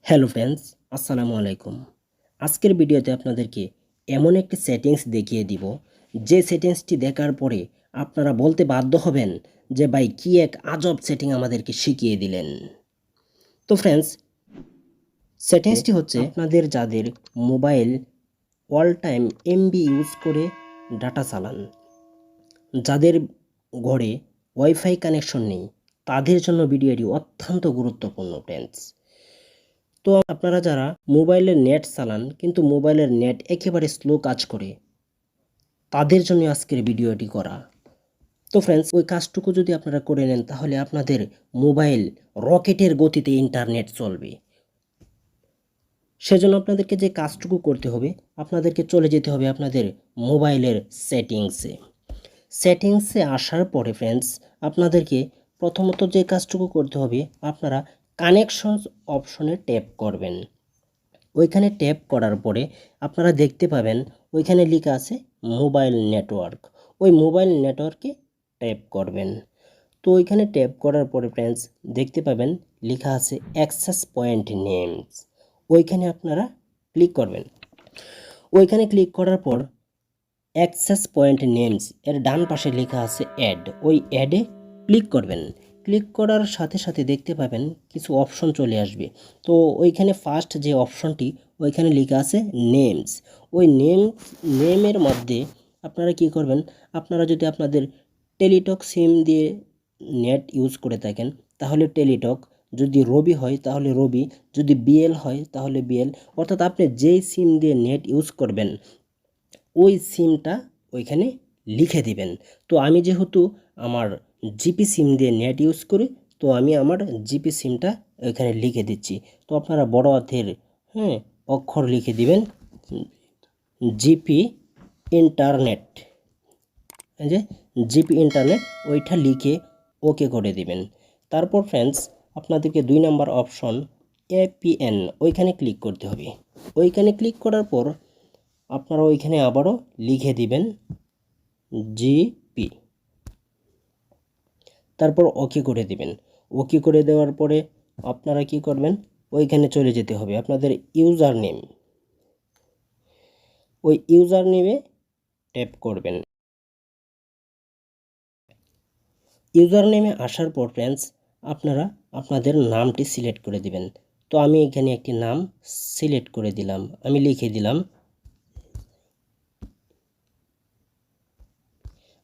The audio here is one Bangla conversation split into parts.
হ্যালো ফ্রেন্ডস, আসসালামু আলাইকুম। আজকের ভিডিওতে আপনাদেরকে এমন একটি সেটিংস দেখিয়ে দিব যে সেটিংসটি দেখার পরে আপনারা বলতে বাধ্য হবেন যে ভাই কি এক আজব সেটিং আমাদেরকে শিখিয়ে দিলেন। তো ফ্রেন্ডস, সেটিংসটি হচ্ছে আপনাদের যাদের mobile all time MB use করে ডাটা চালান, যাদের ঘরে ওয়াইফাই কানেকশন নেই, তাদের জন্য ভিডিওটি অত্যন্ত গুরুত্বপূর্ণ ফ্রেন্ডস। তো আপনারা যারা মোবাইলের নেট চালান কিন্তু মোবাইলের নেট একেবারে স্লো কাজ করে, তাদের জন্য আজকের ভিডিওটি করা। তো ফ্রেন্ডস, ওই কাজটুকু যদি আপনারা করে নেন তাহলে আপনাদের মোবাইল রকেটের গতিতে ইন্টারনেট চলবে। সেজন্য আপনাদেরকে যে কাজটুকু করতে হবে, আপনাদেরকে চলে যেতে হবে আপনাদের মোবাইলের সেটিংসে আসার পরে ফ্রেন্ডস, আপনাদেরকে প্রথমত যে কাজটুকু করতে হবে, আপনারা কানেকশনস অপশনে ট্যাপ করবেন। ওইখানে ট্যাপ করার পরে আপনারা দেখতে পাবেন ওইখানে লেখা আছে মোবাইল নেটওয়ার্ক। ওই মোবাইল নেটওয়ার্কে ট্যাপ করবেন। তো ওইখানে ট্যাপ করার পরে ফ্রেন্ডস দেখতে পাবেন লেখা আছে অ্যাক্সেস পয়েন্ট নেমস। ওইখানে আপনারা ক্লিক করবেন। ওইখানে ক্লিক করার পর অ্যাক্সেস পয়েন্ট নেমস এর ডান পাশে লেখা আছে অ্যাড। ওই অ্যাডে ক্লিক করবেন। ক্লিক করার সাথে সাথে দেখতে পাবেন কিছু অপশন চলে আসবে। তো ওইখানে ফার্স্ট যে অপশনটি ওইখানে লেখা আছে নেমস। ওই নেমের মধ্যে আপনারা কি করবেন, আপনারা যদি আপনাদের টেলিটক সিম দিয়ে নেট ইউজ করে থাকেন তাহলে টেলিটক, যদি রবি হয় তাহলে রবি, যদি বিএল হয় তাহলে বিএল, অর্থাৎ আপনি যেই সিম দিয়ে নেট ইউজ করবেন ওই সিমটা ওইখানে লিখে দিবেন। তো আমি যেহেতু আমার জিপি সিম দিয়ে নেট ইউজ করি, তো আমি আমার জিপি সিমটা ওইখানে লিখে দিচ্ছি। তো আপনারা বড় হাতের অক্ষর লিখে দিবেন জিপি ইন্টারনেট, যে জিপি ইন্টারনেট ওইটা লিখে ওকে করে দিবেন। তারপর ফ্রেন্ডস, আপনাদেরকে 2 নাম্বার অপশন এপিএন ওইখানে ক্লিক করতে হবে। ওইখানে ক্লিক করার পর আপনারা ওইখানে আবারও লিখে দিবেন জিপি, তারপর ওকে করে দিবেন। ওকে করে দেওয়ার পরে আপনারা কি করবেন, ওইখানে চলে যেতে হবে আপনাদের ইউজার নেম। ওই ইউজার নেমে ট্যাপ করবেন। ইউজার নেমে আসার পর ফ্রেন্ডস, আপনারা আপনাদের নামটি সিলেক্ট করে দিবেন। তো আমি এখানে একটি নাম সিলেক্ট করে দিলাম, আমি লিখে দিলাম,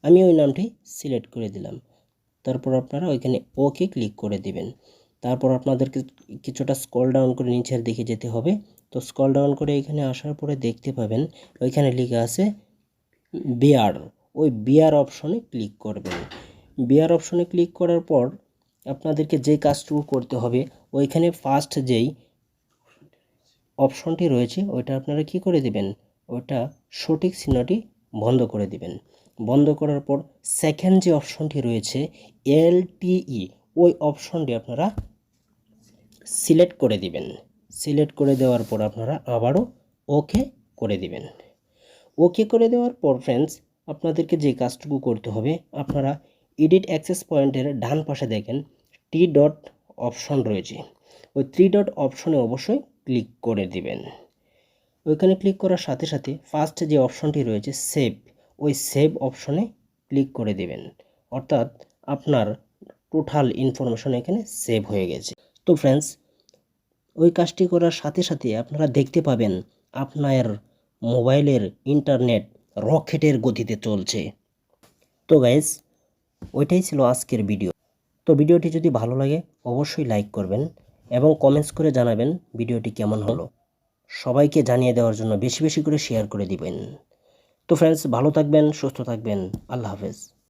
আমি ওই নামটি সিলেক্ট করে দিলাম। তারপর আপনারা ওইখানে ওকে ক্লিক করে দিবেন। তারপর আপনাদেরকে কিছুটা স্ক্রল ডাউন করে নিচের দিকে যেতে হবে। তো স্ক্রল ডাউন করে এখানে আসার পরে দেখতে পাবেন ওইখানে লেখা আছে বিআর। ওই বিআর অপশনে ক্লিক করবেন। বিআর অপশনে ক্লিক করার পর আপনাদেরকে যে কাজটুকু করতে হবে, ওইখানে ফার্স্ট যেই অপশনটি রয়েছে ওইটা আপনারা কি করে দিবেন, ওইটা সঠিক চিহ্নটি বন্ধ করে দিবেন। বন্ধ করার পর সেকেন্ড যে অপশনটি রয়েছে এলটিই, ওই অপশনটি আপনারা সিলেক্ট করে দিবেন। সিলেক্ট করে দেওয়ার পর আপনারা আবারও ওকে করে দিবেন। ওকে করে দেওয়ার পর ফ্রেন্ডস, আপনাদেরকে যে কাজটুকু করতে হবে, আপনারা এডিট অ্যাক্সেস পয়েন্টের ডান পাশে দেখেন টি ডট অপশন রয়েছে। ওই 3 ডট অপশনে অবশ্যই ক্লিক করে দিবেন। ওইখানে ক্লিক করার সাথে সাথে ফার্স্ট যে অপশনটি রয়েছে সেভ, ওই সেভ অপশনে ক্লিক করে দিবেন। অর্থাৎ আপনার টোটাল ইনফরমেশন এখানে সেভ হয়ে গেছে। তো ফ্রেন্ডস, ওই কাজটি করার সাথে সাথে আপনারা দেখতে পাবেন আপনার মোবাইলের ইন্টারনেট রকেটের গতিতে চলছে। তো গাইস, ওইটাই ছিল আজকের ভিডিও। তো ভিডিওটি যদি ভালো লাগে অবশ্যই লাইক করবেন এবং কমেন্টস করে জানাবেন ভিডিওটি কেমন হলো। সবাইকে জানিয়ে দেওয়ার জন্য বেশি বেশি করে শেয়ার করে দিবেন। তো ফ্রেন্ডস, ভালো থাকবেন, সুস্থ থাকবেন, আল্লাহ হাফেজ।